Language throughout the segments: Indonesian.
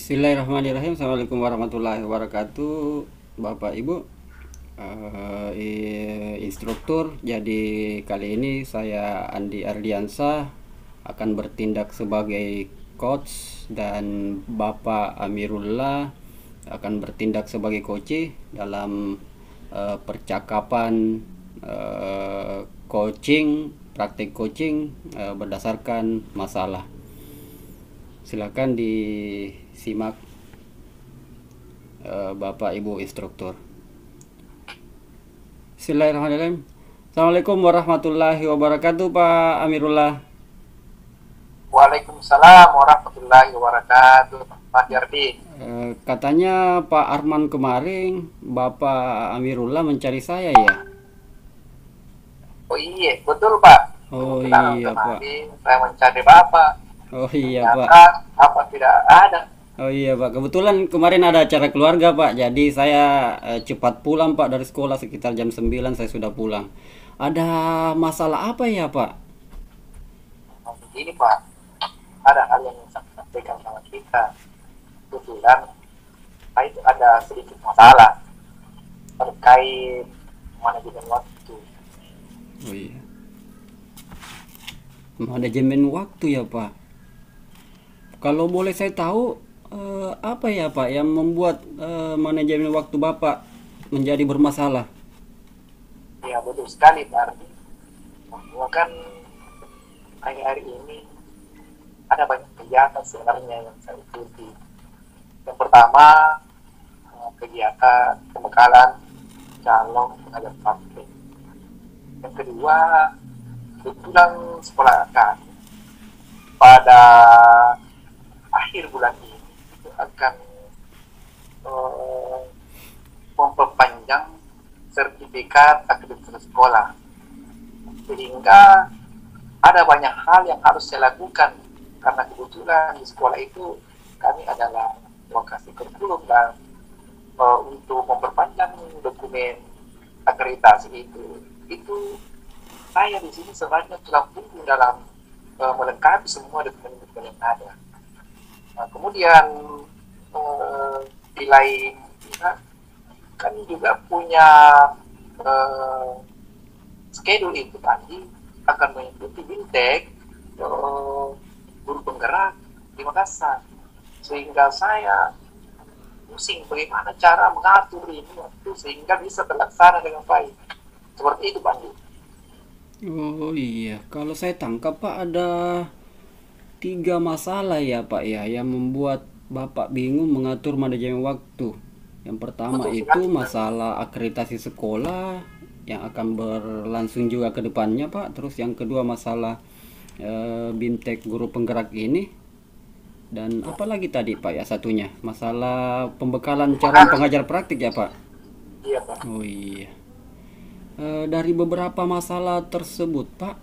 Bismillahirrahmanirrahim. Assalamualaikum warahmatullahi wabarakatuh, Bapak Ibu. Instruktur. Jadi kali ini saya Andi Ardiansah akan bertindak sebagai coach dan Bapak Amirullah akan bertindak sebagai coach dalam percakapan coaching, praktik coaching berdasarkan masalah. Silakan disimak Bapak Ibu instruktur. Bismillahirrahmanirrahim. Assalamualaikum warahmatullahi wabarakatuh, Pak Amirullah. Waalaikumsalam warahmatullahi wabarakatuh, Pak Yardi. Katanya Pak Arman kemarin Bapak Amirullah mencari saya ya? Oh iya, betul Pak. Oh Kebetulan iya Pak. kemarin saya mencari Bapak. Oh iya Pak. Ternyata Bapak tidak ada. Oh iya Pak. Kebetulan kemarin ada acara keluarga Pak. Jadi saya cepat pulang Pak dari sekolah sekitar jam 9 saya sudah pulang. Ada masalah apa ya Pak? Nah, begini Pak, ada hal yang saya sampaikan sama kita. Kebetulan saya itu ada sedikit masalah terkait manajemen waktu. Oh iya. Manajemen waktu ya Pak. Kalau boleh saya tahu apa ya Pak yang membuat manajemen waktu Bapak menjadi bermasalah? Ya betul sekali Pak Ardi. Bahwa kan hari-hari ini ada banyak kegiatan sebenarnya yang saya ikuti. Yang pertama, kegiatan pembekalan calon pengajar praktik. Yang kedua, kebetulan sekolah kami pada akhir bulan ini itu akan eh, memperpanjang sertifikat akreditasi sekolah, sehingga ada banyak hal yang harus saya lakukan karena kebetulan di sekolah itu kami adalah lokasi kurikulum dan untuk memperpanjang dokumen akreditasi itu saya di sini sebenarnya tulang punggung dalam melengkapi semua dokumen-dokumen yang ada. Nah, kemudian di lain pihak kami juga punya eh, schedule itu tadi akan mengikuti BIMTEK guru penggerak di Makassar, sehingga saya pusing bagaimana cara mengatur ini waktu sehingga bisa terlaksana dengan baik. Seperti itu Pak Andi. Oh iya, kalau saya tangkap Pak ada tiga masalah ya Pak ya yang membuat Bapak bingung mengatur manajemen waktu. Yang pertama Betul itu sekali Pak. masalah akreditasi sekolah yang akan berlangsung juga ke depannya Pak. Terus yang kedua masalah BIMTEK guru penggerak ini. Dan apa lagi tadi Pak ya satunya? Masalah pembekalan calon Makasih. pengajar praktik ya Pak. Iya Pak. Oh iya. Dari beberapa masalah tersebut Pak,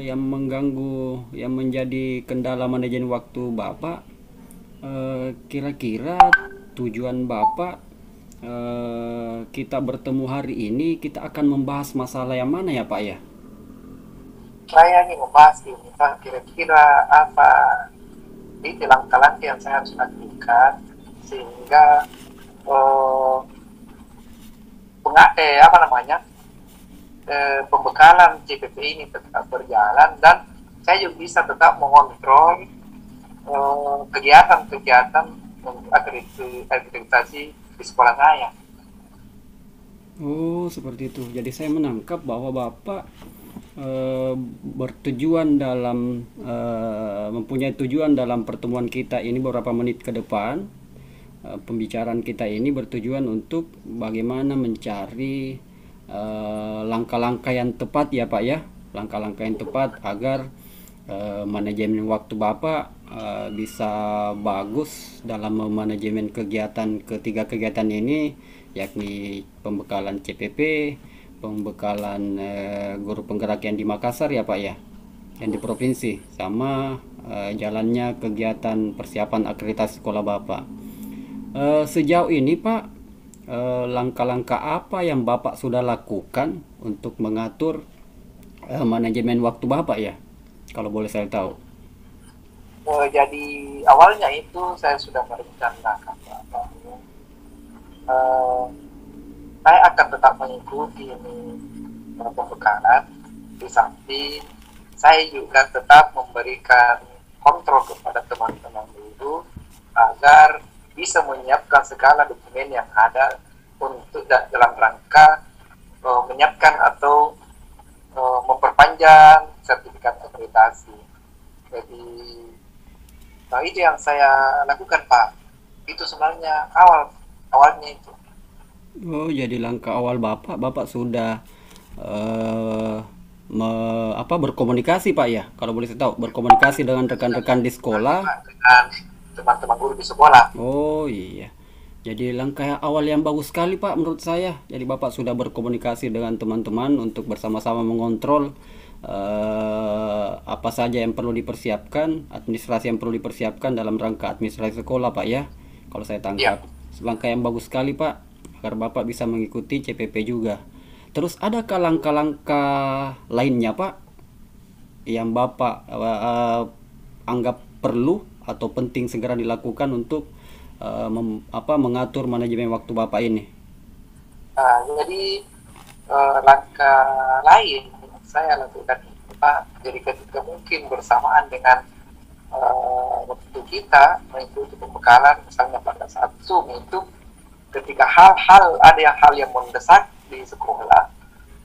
yang mengganggu, yang menjadi kendala manajemen waktu Bapak, kira-kira tujuan Bapak kita bertemu hari ini, kita akan membahas masalah yang mana ya Pak ya? Saya ingin membahas ini Pak, kira-kira apa itu langkah-langkah yang saya harus lakukan sehingga eh, apa namanya pembekalan CPP ini tetap berjalan dan saya juga bisa tetap mengontrol kegiatan-kegiatan untuk akreditasi di sekolah saya. Oh, seperti itu. Jadi saya menangkap bahwa Bapak bertujuan dalam mempunyai tujuan dalam pertemuan kita ini beberapa menit ke depan. Pembicaraan kita ini bertujuan untuk bagaimana mencari langkah-langkah yang tepat ya Pak ya. Langkah-langkah yang tepat agar manajemen waktu Bapak bisa bagus dalam memanajemen kegiatan ketiga kegiatan ini, yakni pembekalan CPP, pembekalan guru penggerak yang di Makassar ya Pak ya, yang di provinsi, sama jalannya kegiatan persiapan akreditasi sekolah Bapak. Sejauh ini Pak, langkah-langkah apa yang Bapak sudah lakukan untuk mengatur manajemen waktu Bapak ya? Kalau boleh saya tahu. Jadi awalnya itu saya sudah merencanakan bahwa eh, saya akan tetap mengikuti ini pembekalan, di samping saya juga tetap memberikan kontrol kepada teman-teman guru agar bisa menyiapkan segala dokumen yang ada untuk dalam rangka menyiapkan atau memperpanjang sertifikat akreditasi. Jadi itu yang saya lakukan, Pak. Itu sebenarnya awalnya itu. Oh, jadi langkah awal Bapak sudah eh berkomunikasi Pak ya? Kalau boleh saya tahu, berkomunikasi dengan rekan-rekan di sekolah. Dengan teman-teman guru di sekolah. Oh iya. Jadi langkah awal yang bagus sekali Pak menurut saya. Jadi Bapak sudah berkomunikasi dengan teman-teman untuk bersama-sama mengontrol apa saja yang perlu dipersiapkan, administrasi yang perlu dipersiapkan dalam rangka administrasi sekolah Pak ya. Kalau saya Iya. tangkap. Langkah yang bagus sekali Pak agar Bapak bisa mengikuti CPP juga. Terus adakah langkah-langkah lainnya Pak yang Bapak anggap perlu atau penting segera dilakukan untuk mengatur manajemen waktu Bapak ini? Jadi langkah lain yang saya lakukan itu, Pak, jadi ketika mungkin bersamaan dengan waktu kita mengikuti pembekalan, misalnya pada saat Zoom itu, ketika hal yang mendesak di sekolah,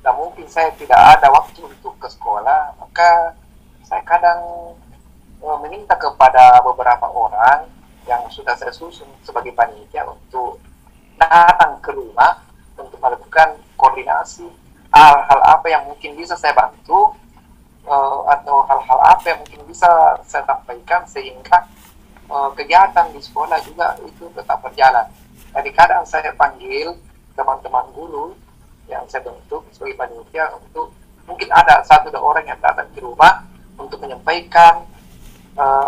dan mungkin saya tidak ada waktu untuk ke sekolah, maka saya kadang meminta kepada beberapa orang yang sudah saya susun sebagai panitia untuk datang ke rumah untuk melakukan koordinasi hal-hal apa yang mungkin bisa saya bantu, atau hal-hal apa yang mungkin bisa saya sampaikan sehingga kegiatan di sekolah juga itu tetap berjalan. Jadi kadang saya panggil teman-teman guru yang saya bentuk sebagai panitia untuk mungkin ada satu dua orang yang datang ke rumah untuk menyampaikan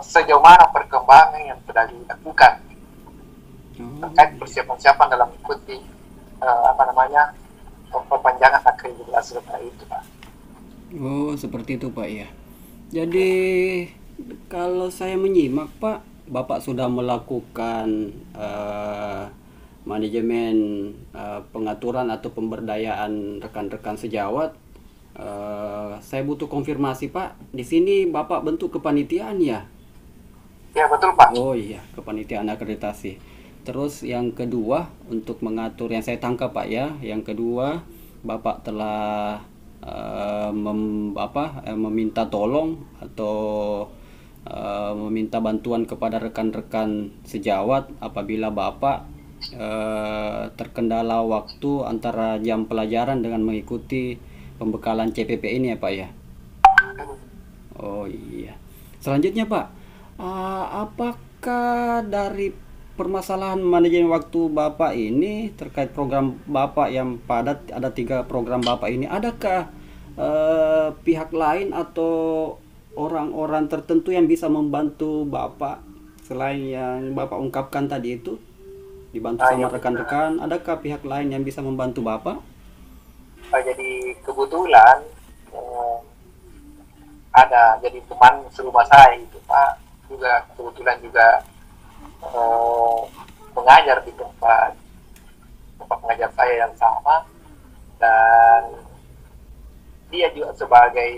sejauh mana perkembangan yang sudah dilakukan terkait persiapan-persiapan dalam mengikuti perpanjangan akreditasi itu, Pak. Oh, seperti itu Pak ya. Jadi kalau saya menyimak Pak, Bapak sudah melakukan manajemen pengaturan atau pemberdayaan rekan-rekan sejawat. Saya butuh konfirmasi Pak. Di sini Bapak bentuk kepanitiaan ya? Ya, betul, Pak. Oh iya, kepanitiaan akreditasi. Terus yang kedua untuk mengatur yang saya tangkap Pak ya, yang kedua Bapak telah meminta tolong atau meminta bantuan kepada rekan-rekan sejawat apabila Bapak terkendala waktu antara jam pelajaran dengan mengikuti pembekalan CPP ini ya Pak ya. Oh iya. Selanjutnya Pak, apakah dari permasalahan manajemen waktu Bapak ini terkait program Bapak yang padat, ada 3 program Bapak ini, adakah pihak lain atau orang-orang tertentu yang bisa membantu Bapak selain yang Bapak ungkapkan tadi itu, dibantu sama rekan-rekan? Adakah pihak lain yang bisa membantu Bapak? Jadi kebetulan ada jadi teman serumah saya itu, Pak, juga kebetulan juga mengajar di tempat pengajar saya yang sama, dan dia juga sebagai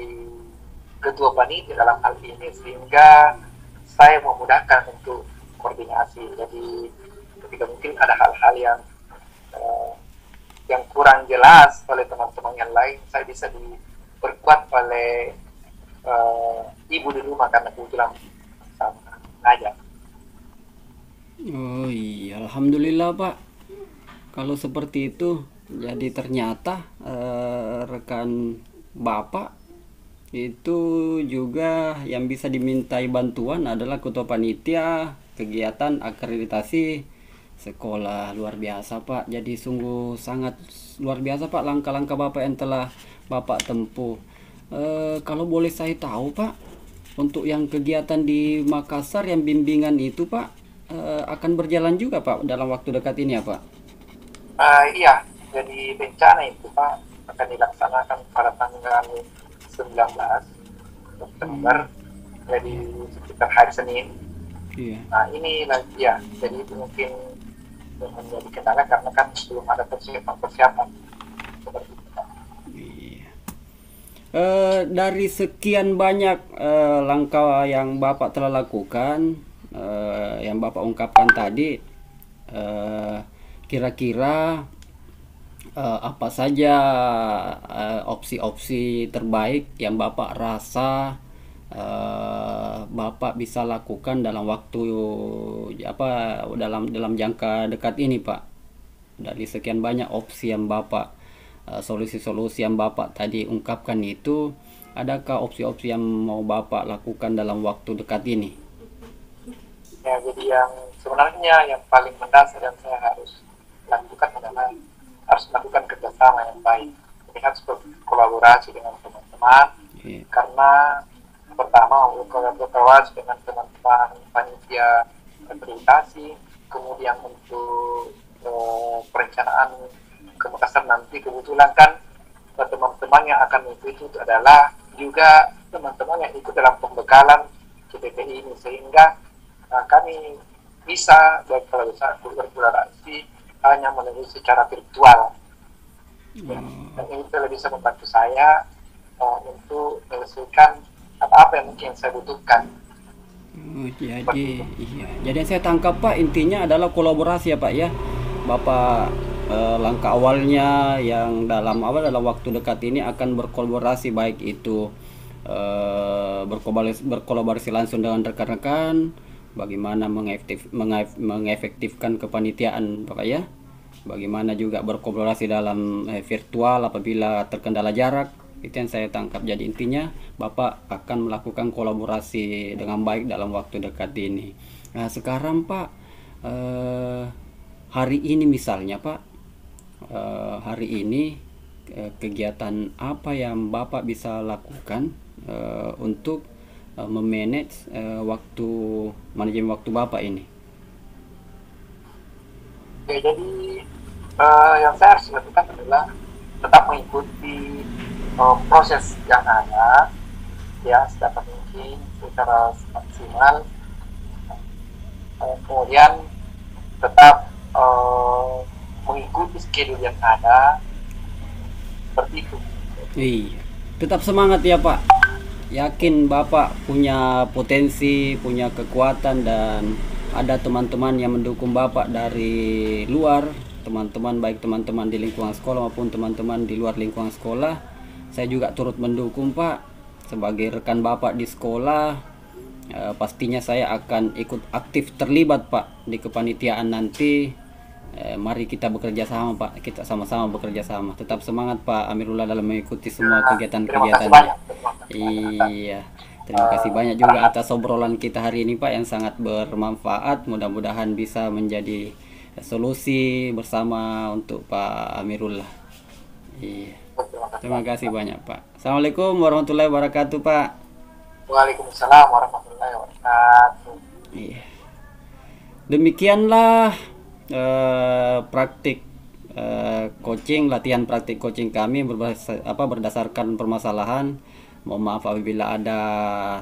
ketua panitia dalam hal ini, sehingga saya memudahkan untuk koordinasi. Jadi ketika mungkin ada hal-hal yang kurang jelas oleh teman-teman yang lain, saya bisa diperkuat oleh ibu di rumah karena kebetulan sama mengajar. Oh iya, alhamdulillah Pak. Kalau seperti itu, jadi ternyata rekan Bapak itu juga yang bisa dimintai bantuan adalah ketua panitia kegiatan akreditasi sekolah. Luar biasa Pak. Jadi sungguh sangat luar biasa Pak langkah-langkah Bapak yang telah Bapak tempuh. Kalau boleh saya tahu Pak, untuk yang kegiatan di Makassar yang bimbingan itu Pak, akan berjalan juga Pak dalam waktu dekat ini ya Pak? Iya, jadi rencana itu, Pak, akan dilaksanakan pada tanggal 19 September di sekitar hari Senin. Iya. Nah ini lagi ya, jadi itu mungkin menjadi kendala karena kan belum ada persiapan seperti itu. Iya. Dari sekian banyak langkah yang Bapak telah lakukan, yang Bapak ungkapkan tadi, kira-kira apa saja opsi-opsi terbaik yang Bapak rasa Bapak bisa lakukan dalam waktu dalam jangka dekat ini, Pak? Dari sekian banyak opsi yang Bapak solusi-solusi yang Bapak tadi ungkapkan itu, adakah opsi-opsi yang mau Bapak lakukan dalam waktu dekat ini? Ya, jadi yang sebenarnya yang paling mendasar yang saya harus lakukan adalah harus melakukan kerjasama yang baik. Jadi harus berkolaborasi dengan teman-teman, karena pertama berkolaborasi dengan teman-teman panitia akreditasi, kemudian untuk perencanaan ke Makassar nanti kebetulan kan teman-teman yang akan mengikuti itu adalah juga teman-teman yang ikut dalam pembekalan CPPI ini, sehingga kami bisa berkolaborasi hanya melalui secara virtual. Dan ini telah bisa membantu saya untuk menyelesaikan apa-apa yang mungkin saya butuhkan. Jadi iya. Jadi yang saya tangkap, Pak, intinya adalah kolaborasi ya, Pak ya. Bapak langkah awalnya yang dalam waktu dekat ini akan berkolaborasi, baik itu berkolaborasi langsung dengan rekan-rekan, bagaimana mengefektifkan kepanitiaan, Bapak ya. Bagaimana juga berkolaborasi dalam virtual apabila terkendala jarak. Itu yang saya tangkap. Jadi intinya Bapak akan melakukan kolaborasi dengan baik dalam waktu dekat ini. Nah sekarang, Pak, hari ini misalnya, Pak, hari ini kegiatan apa yang Bapak bisa lakukan untuk memanage manajemen waktu Bapak ini? Oke, jadi yang saya harus lakukan adalah tetap mengikuti proses yang ada, ya sedapat mungkin secara maksimal. Kemudian tetap mengikuti schedule yang ada, seperti itu. Iya, tetap semangat ya, Pak. Yakin Bapak punya potensi, punya kekuatan, dan ada teman-teman yang mendukung Bapak dari luar, teman-teman, baik teman-teman di lingkungan sekolah maupun teman-teman di luar lingkungan sekolah. Saya juga turut mendukung, Pak, sebagai rekan Bapak di sekolah. Pastinya saya akan ikut aktif terlibat, Pak, di kepanitiaan nanti. Mari kita bekerja sama, Pak. Kita sama-sama bekerja sama. Tetap semangat, Pak Amirullah, dalam mengikuti semua kegiatan-kegiatan. Iya, terima kasih banyak juga atas obrolan kita hari ini, Pak, yang sangat bermanfaat. Mudah-mudahan bisa menjadi solusi bersama untuk Pak Amirullah. Iya. Terima kasih banyak, Pak. Assalamualaikum warahmatullahi wabarakatuh, Pak. Waalaikumsalam warahmatullahi wabarakatuh. Iya. Demikianlah praktik coaching, latihan praktik coaching kami berdasarkan permasalahan. Mohon maaf apabila ada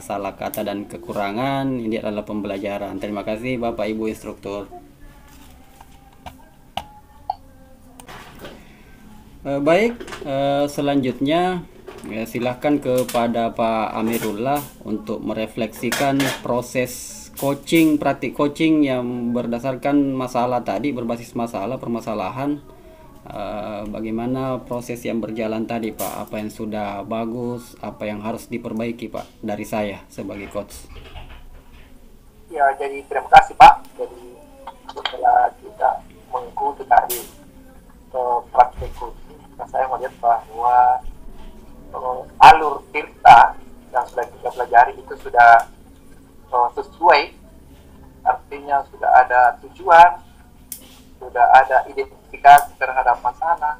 salah kata dan kekurangan. Ini adalah pembelajaran. Terima kasih Bapak Ibu instruktur. Baik, selanjutnya silahkan kepada Pak Amirullah untuk merefleksikan proses coaching, praktik coaching yang berdasarkan masalah tadi, berbasis masalah, permasalahan. Bagaimana proses yang berjalan tadi, Pak? Apa yang sudah bagus, apa yang harus diperbaiki, Pak, dari saya sebagai coach? Ya, jadi terima kasih, Pak. Jadi setelah kita mengikuti tadi praktik coaching, saya melihat bahwa alur tirta yang sudah kita pelajari itu sudah sesuai, artinya sudah ada tujuan, sudah ada identifikasi terhadap masalah,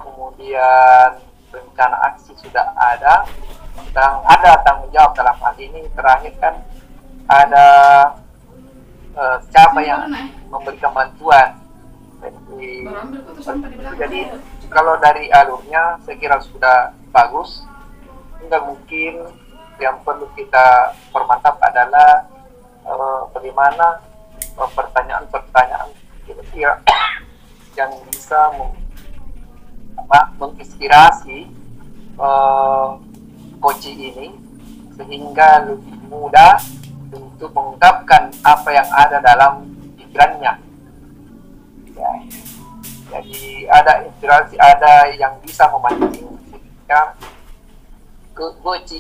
kemudian rencana aksi sudah ada, dan ada tanggung jawab. Dalam hal ini terakhir kan ada siapa yang memberikan bantuan. Jadi kalau dari alurnya saya kira sudah bagus, hingga mungkin yang perlu kita permantap adalah bagaimana pertanyaan-pertanyaan kira-kira yang bisa menginspirasi coach ini sehingga lebih mudah untuk mengungkapkan apa yang ada dalam pikirannya. Ya. Jadi ada inspirasi, ada yang bisa memancing sehingga coach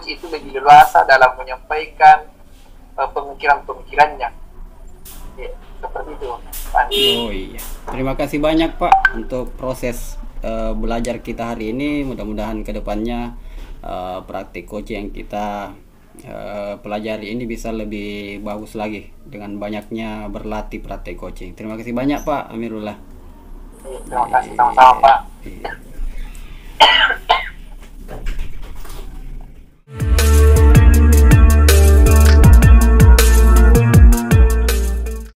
itu lebih leluasa dalam menyampaikan pemikiran-pemikirannya. Ya, seperti itu. Oh iya, terima kasih banyak Pak untuk proses belajar kita hari ini. Mudah-mudahan kedepannya praktik coaching yang kita pelajari ini bisa lebih bagus lagi dengan banyaknya berlatih praktik coaching. Terima kasih banyak Pak Amirullah. Terima kasih sama-sama Pak.